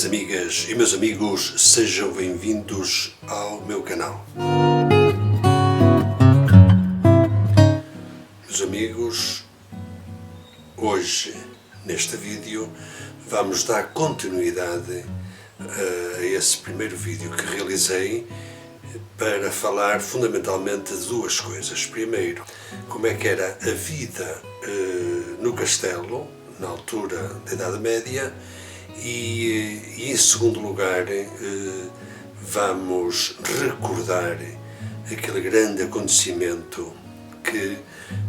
Minhas amigas e meus amigos, sejam bem-vindos ao meu canal. Meus amigos, hoje, neste vídeo, vamos dar continuidade a esse primeiro vídeo que realizei para falar fundamentalmente de duas coisas. Primeiro, como é que era a vida no castelo, na altura da Idade Média, e em segundo lugar, vamos recordar aquele grande acontecimento que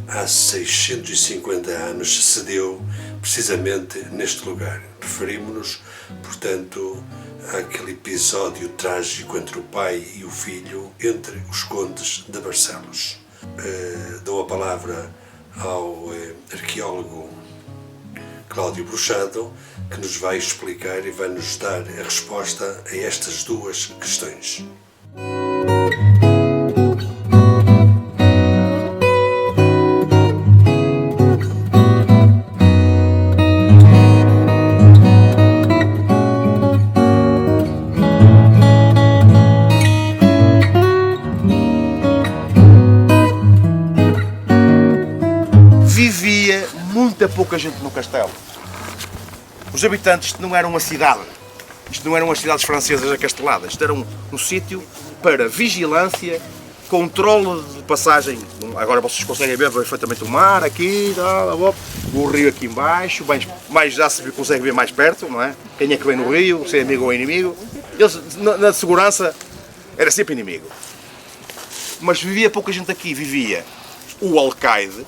há 650 anos se deu precisamente neste lugar. Referimos-nos, portanto, àquele episódio trágico entre o pai e o filho, entre os condes de Barcelos. Dou a palavra ao arqueólogo Cláudio Bruxado, que nos vai explicar e vai nos dar a resposta a estas duas questões. Vivia muita pouca gente no castelo. Os habitantes, isto não era uma cidade, isto não eram as cidades francesas acasteladas, isto era um sítio para vigilância, controle de passagem. Agora vocês conseguem ver perfeitamente o mar aqui, o rio aqui embaixo, mais já se consegue ver mais perto, não é? Quem é que vem no rio, se é amigo ou inimigo. Eles, na segurança, era sempre inimigo. Mas vivia pouca gente aqui, vivia o alcaide,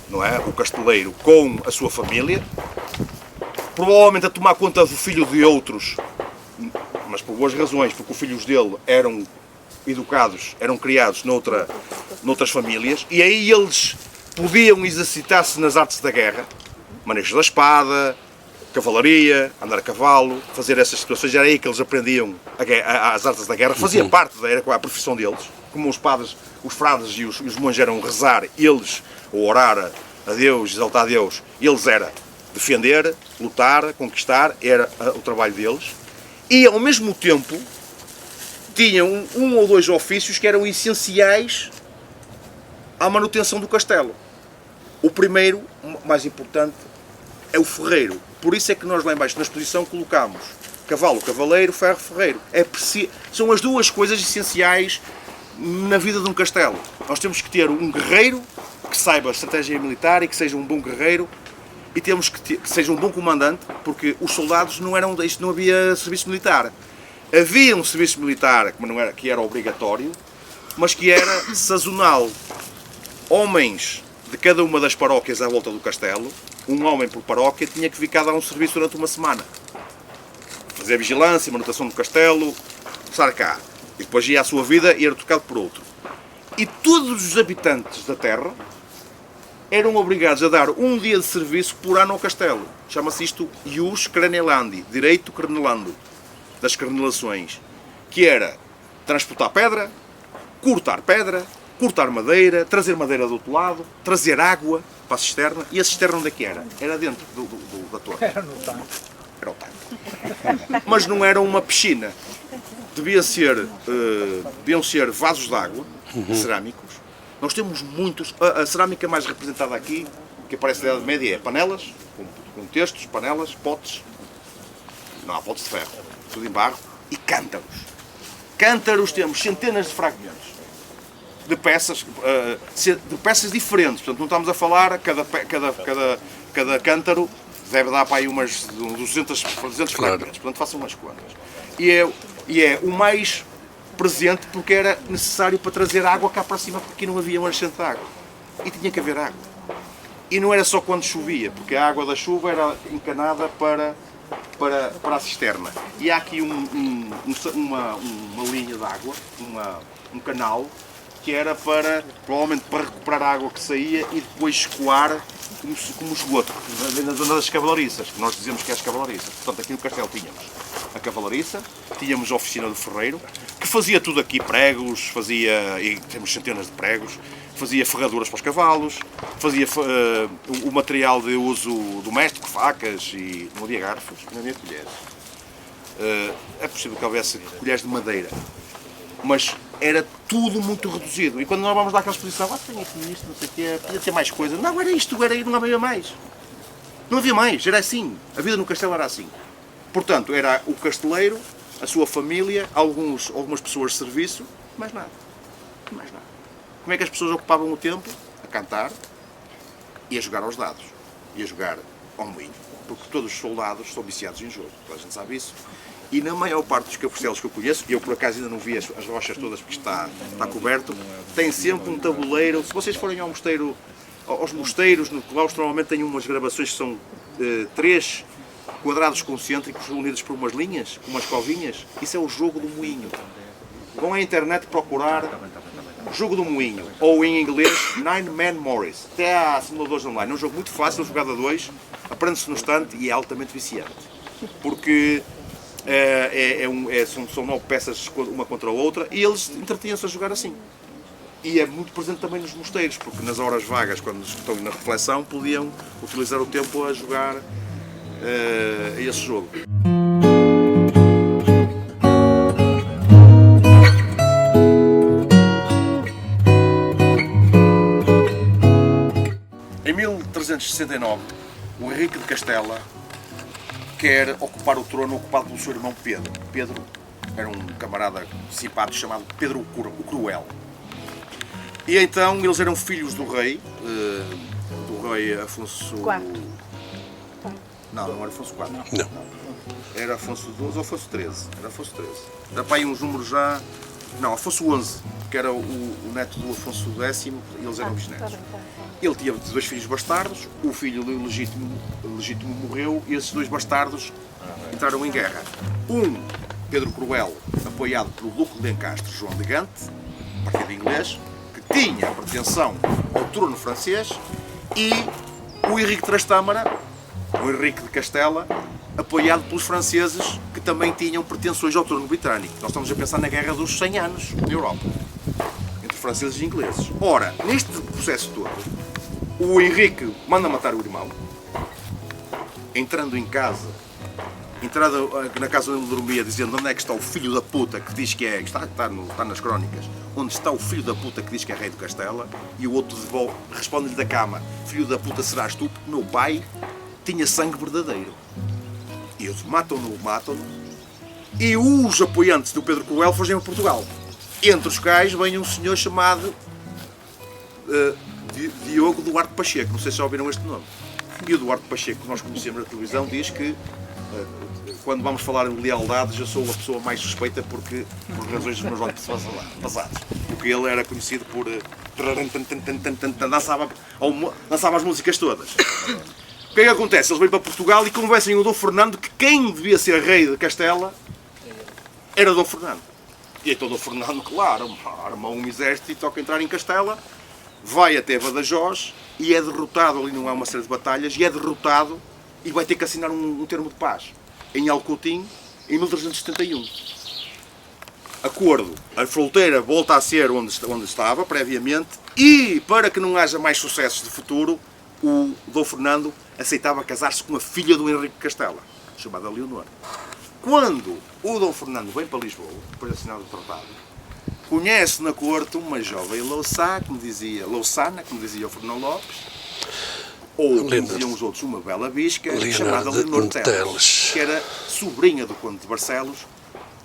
não é? O casteleiro com a sua família, provavelmente a tomar conta do filho de outros, mas por boas razões, porque os filhos dele eram educados, eram criados noutras famílias, e aí eles podiam exercitar-se nas artes da guerra, manejo da espada, cavalaria, andar a cavalo, fazer essas situações. Era aí que eles aprendiam as artes da guerra, fazia parte da a profissão deles, como os padres, os frades e os monges eram rezar, eles, ou orar a Deus, exaltar a Deus, eles era defender, lutar, conquistar, era o trabalho deles. E ao mesmo tempo tinham um ou dois ofícios que eram essenciais à manutenção do castelo. O primeiro, mais importante, é o ferreiro. Por isso é que nós lá embaixo na exposição colocamos cavalo, cavaleiro, ferro, ferreiro. São as duas coisas essenciais na vida de um castelo. Nós temos que ter um guerreiro que saiba a estratégia militar e que seja um bom guerreiro, e temos que seja um bom comandante, porque os soldados não havia serviço militar. Havia um serviço militar que era obrigatório, mas que era sazonal. Homens de cada uma das paróquias à volta do castelo, um homem por paróquia, tinha que ficar a dar um serviço durante uma semana. Fazer vigilância, manutenção do castelo, estar cá. E depois ia à sua vida e era tocado por outro. E todos os habitantes da terra eram obrigados a dar um dia de serviço por ano ao castelo. Chama-se isto Ius Crenelandi, direito crenelando, das crenelações, que era transportar pedra, cortar madeira, trazer madeira do outro lado, trazer água para a cisterna. E a cisterna onde é que era? Era dentro da torre. Era no tanque. Era o tanque. Mas não era uma piscina. Deviam ser vasos de água, cerâmicos. Nós temos muitos. A cerâmica mais representada aqui, que aparece na Idade Média, é panelas, com textos, panelas, potes. Não há potes de ferro, tudo em barro. E cântaros. Cântaros temos centenas de fragmentos. De peças diferentes. Portanto, não estamos a falar, cada cântaro deve dar para aí umas 200 fragmentos. Portanto, façam umas quantas. E é o mais presente porque era necessário para trazer água cá para cima, porque não havia uma enchente de água. E tinha que haver água. E não era só quando chovia, porque a água da chuva era encanada para a cisterna. E há aqui uma linha de água, um canal, que era provavelmente para recuperar a água que saía e depois escoar como esgoto, na zona das cavalariças, que nós dizemos que é as cavalariças. Portanto, aqui no castelo tínhamos a cavalariça, tínhamos a oficina do ferreiro, que fazia tudo aqui, pregos, e temos centenas de pregos, fazia ferraduras para os cavalos, fazia o material de uso doméstico, facas, e não havia garfos, não havia colheres. É possível que houvesse colheres de madeira, mas era tudo muito reduzido. E quando nós vamos dar aquela exposição, tem aqui isto, não sei o quê, podia ter mais coisa. Não, era isto, não havia mais. Não havia mais, era assim. A vida no castelo era assim. Portanto, era o casteleiro, a sua família, algumas pessoas de serviço, mais nada. Mais nada. Como é que as pessoas ocupavam o tempo? A cantar e a jogar aos dados. E a jogar ao moinho. Porque todos os soldados são viciados em jogo. Toda a gente sabe isso. E na maior parte dos castelos que eu conheço, e eu por acaso ainda não vi as rochas todas porque está coberto, tem sempre um tabuleiro. Se vocês forem ao mosteiro, aos mosteiros, no claustro, normalmente têm umas gravações que são 3 quadrados concêntricos unidos por umas linhas, com umas covinhas. Isso é o jogo do moinho. Vão à internet procurar jogo do moinho, ou em inglês Nine Man Morris. Até há simuladores online. É um jogo muito fácil, jogado a 2, aprende-se no instante e é altamente viciante. Porque são 9 peças uma contra a outra e eles entretêm-se a jogar assim. E é muito presente também nos mosteiros, porque nas horas vagas, quando estão na reflexão, podiam utilizar o tempo a jogar esse jogo. Em 1369, o Henrique de Castela quer ocupar o trono ocupado pelo seu irmão Pedro. Pedro era um camarada simpático chamado Pedro o Cruel. E então eles eram filhos do rei Afonso... IV. Não era Afonso IV. Não. Era Afonso XII ou Afonso XIII. Era Afonso XIII. Era para aí uns números já... Não, Afonso XI, que era o neto do Afonso X, e eles eram bisnetos. Ele tinha 2 filhos bastardos, o filho legítimo morreu e esses 2 bastardos entraram em guerra. Pedro Cruel, apoiado pelo Duque de Lencastre, João de Gante, partido inglês, que tinha a pretensão ao trono francês, e o Henrique de Trastâmara, o Henrique de Castela, apoiado pelos franceses, que também tinham pretensões ao trono britânico. Nós estamos a pensar na Guerra dos 100 Anos na Europa, entre franceses e ingleses. Ora, neste processo todo, o Henrique manda matar o irmão, entrando na casa onde ele dormia, dizendo onde é que está o filho da puta que diz que é, está nas crónicas, onde está o filho da puta que diz que é rei do Castela, e o outro responde-lhe da cama, filho da puta serás tu, porque meu pai tinha sangue verdadeiro. E eles matam-no, e os apoiantes do Pedro Cruel fogem a Portugal. Entre os quais vem um senhor chamado Diogo Duarte Pacheco, não sei se já ouviram este nome. E o Duarte Pacheco, que nós conhecemos na televisão, diz que quando vamos falar em lealdades, eu sou a pessoa mais suspeita por razões dos meus olhos passados. Porque ele era conhecido por dançava as músicas todas. O que é que acontece? Eles vêm para Portugal e convencem o Dom Fernando que quem devia ser rei de Castela era Dom Fernando. E então Dom Fernando, claro, arma um exército e toca entrar em Castela, vai até Badajoz e é derrotado, ali não há uma série de batalhas, e é derrotado e vai ter que assinar um termo de paz em Alcoutim em 1371. Acordo, a fronteira volta a ser onde estava previamente, e para que não haja mais sucessos de futuro, o Dom Fernando aceitava casar-se com a filha do Henrique de Castela, chamada Leonor. Quando o Dom Fernando vem para Lisboa, depois de assinar o tratado, conhece na corte uma jovem louçana, como dizia o Fernão Lopes, ou como diziam os outros, uma bela bisca, chamada Leonor Teles, que era sobrinha do Conde de Barcelos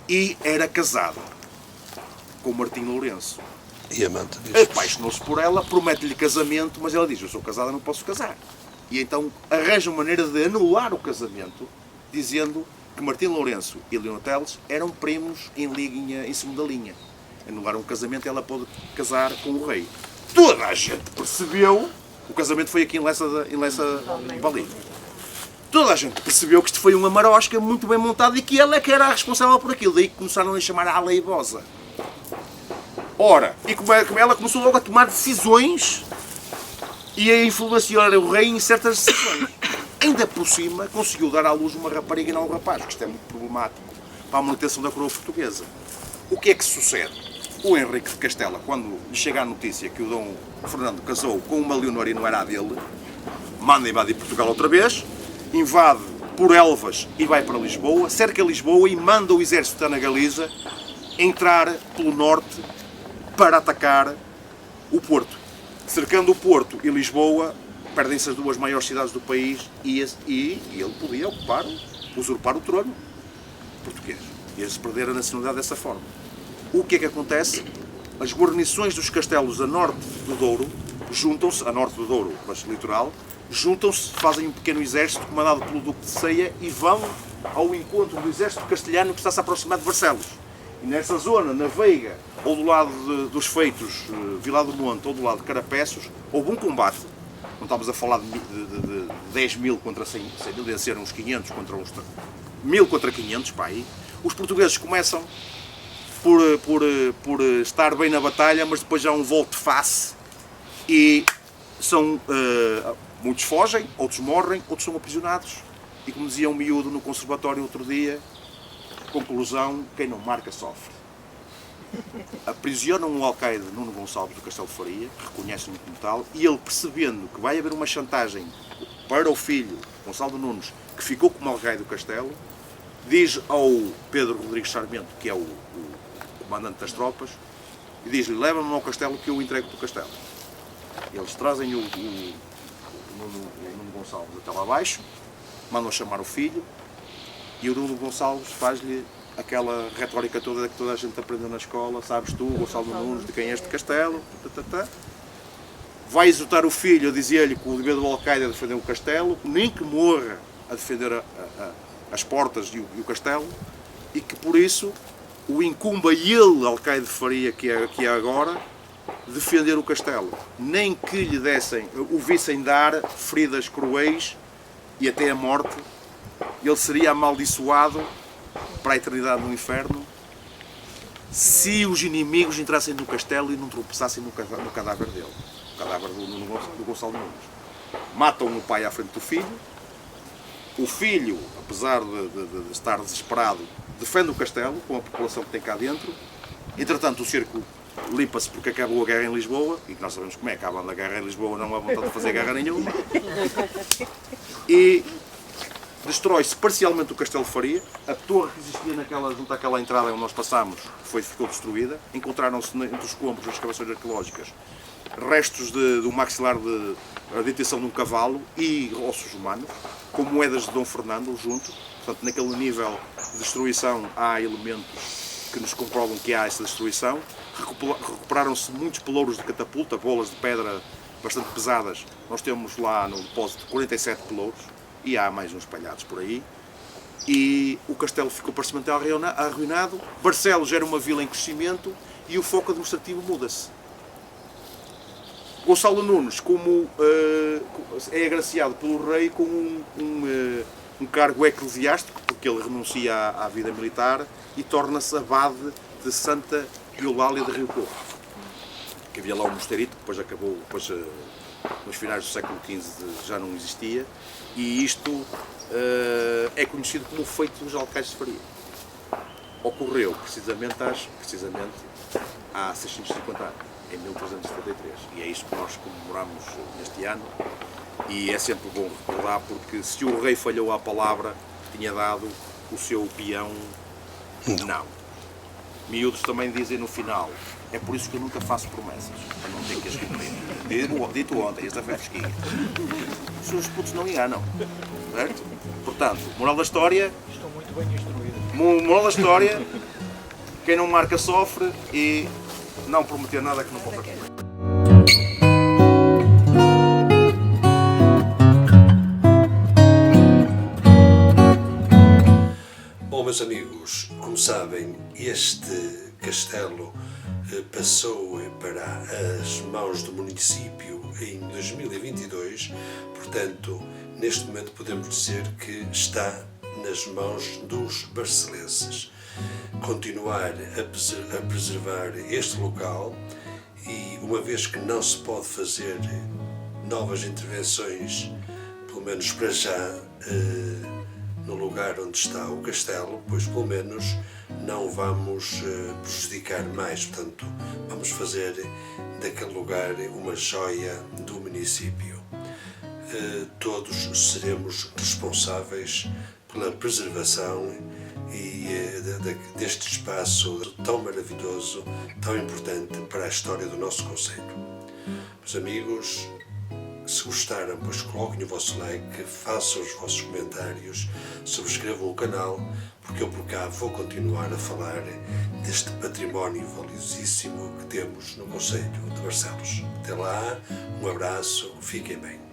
e era casada com Martim Lourenço. E amante disto. Apaixonou-se por ela, promete-lhe casamento, mas ela diz, eu sou casada, não posso casar. E então arranja uma maneira de anular o casamento, dizendo que Martim Lourenço e Leonor Teles eram primos em segunda linha. Anularam o casamento e ela pôde casar com o rei. Toda a gente percebeu, o casamento foi aqui em Lessa Valim. Toda a gente percebeu que isto foi uma marosca muito bem montada e que ela é que era a responsável por aquilo. Daí que começaram a chamar a aleivosa. Ora, e como ela começou logo a tomar decisões e a influenciar o rei em certas decisões. Ainda por cima conseguiu dar à luz uma rapariga e não um rapaz, que isto é muito problemático para a manutenção da coroa portuguesa. O que é que sucede? O Henrique de Castela, quando lhe chega a notícia que o Dom Fernando casou com uma Leonor e não era a dele, manda invadir Portugal outra vez, invade por Elvas e vai para Lisboa, cerca Lisboa e manda o exército da Ana Galiza entrar pelo norte para atacar o Porto. Cercando o Porto e Lisboa, perdem-se as duas maiores cidades do país e ele podia usurpar o trono português. Ia-se perder a nacionalidade dessa forma. O que é que acontece? As guarnições dos castelos a norte do Douro juntam-se, a norte do Douro, mas litoral, juntam-se, fazem um pequeno exército comandado pelo Duque de Ceia e vão ao encontro do exército castelhano que está-se a aproximar de Barcelos. E nessa zona, na Veiga, ou do lado dos Feitos, Vilar do Monte, ou do lado de Carapeços, houve um combate. Não estamos a falar de 10 mil contra 100 mil, devem ser uns 500 contra uns 1000 contra 500, pá, aí. Os portugueses começam por estar bem na batalha, mas depois já há um volte-face e são, muitos fogem, outros morrem, outros são aprisionados. E como dizia um miúdo no conservatório outro dia, conclusão, quem não marca sofre. Aprisionam o alcaide Nuno Gonçalves do Castelo de Faria, reconhecem-no como tal, e ele, percebendo que vai haver uma chantagem para o filho, Gonçalo de Nunes, que ficou como alcaide do castelo, diz ao Pedro Rodrigues Sarmento, que é o comandante das tropas, e diz-lhe: leva-me ao castelo que eu entrego-te o castelo. Eles trazem o Nuno Gonçalves até lá abaixo, mandam chamar o filho, e o Nuno Gonçalves faz-lhe aquela retórica toda que toda a gente aprendeu na escola: sabes tu, Gonçalo Nunes, de quem é este castelo? Vai exortar o filho a dizer-lhe que o dever do alcaide é defender o castelo, nem que morra a defender as portas e o castelo, e que por isso o incumba ele, alcaide de Faria, que é agora, defender o castelo. Nem que lhe o vissem dar feridas cruéis e até a morte, ele seria amaldiçoado para a eternidade no inferno se os inimigos entrassem no castelo e não tropeçassem no cadáver dele, o cadáver do Gonçalo Nunes. Matam o pai à frente do filho. O filho, apesar de estar desesperado, defende o castelo com a população que tem cá dentro. Entretanto, o cerco limpa-se porque acabou a guerra em Lisboa, e que nós sabemos como é, acabando a guerra em Lisboa não há vontade de fazer guerra nenhuma. E destrói-se parcialmente o Castelo de Faria. A torre que existia junto àquela entrada onde nós passámos ficou destruída. Encontraram-se entre os escombros das escavações arqueológicas restos do maxilar da detenção de um cavalo e ossos humanos, com moedas de Dom Fernando junto. Portanto, naquele nível de destruição há elementos que nos comprovam que há essa destruição. Recuperaram-se muitos pelouros de catapulta, bolas de pedra bastante pesadas. Nós temos lá no depósito 47 pelouros e há mais uns espalhados por aí. E o castelo ficou parcialmente arruinado. Barcelos era uma vila em crescimento e o foco administrativo muda-se. Gonçalo Nunes, como é agraciado pelo rei com um cargo eclesiástico, porque ele renuncia à vida militar e torna-se abade de Santa Eulália de Rio Corvo, que havia lá um mosteirito, que depois acabou, nos finais do século XV já não existia, e isto é conhecido como o feito dos alcaides de Faria. Ocorreu precisamente há 650 anos. Em 1373, e é isso que nós comemoramos neste ano, e é sempre bom recordar, porque se o rei falhou à palavra que tinha dado, o seu peão não. Miúdos também dizem no final: é por isso que eu nunca faço promessas, para não ter que as cumprir. Dito ontem, esta foi fresquinha. Os seus putos não enganam, certo? Portanto, moral da história, estou muito bem instruído. Moral da história, quem não marca sofre, e não prometer nada que não possa cumprir. Bom, meus amigos, como sabem, este castelo passou para as mãos do município em 2022, portanto, neste momento podemos dizer que está nas mãos dos barcelenses. Continuar a preservar este local, e uma vez que não se pode fazer novas intervenções, pelo menos para já, no lugar onde está o castelo, pois pelo menos não vamos prejudicar mais, portanto vamos fazer daquele lugar uma joia do município. todos seremos responsáveis pela preservação e deste espaço tão maravilhoso, tão importante para a história do nosso concelho. Meus amigos, se gostaram, pois coloquem o vosso like, façam os vossos comentários, subscrevam o canal, porque eu por cá vou continuar a falar deste património valiosíssimo que temos no concelho de Barcelos. Até lá, um abraço, fiquem bem.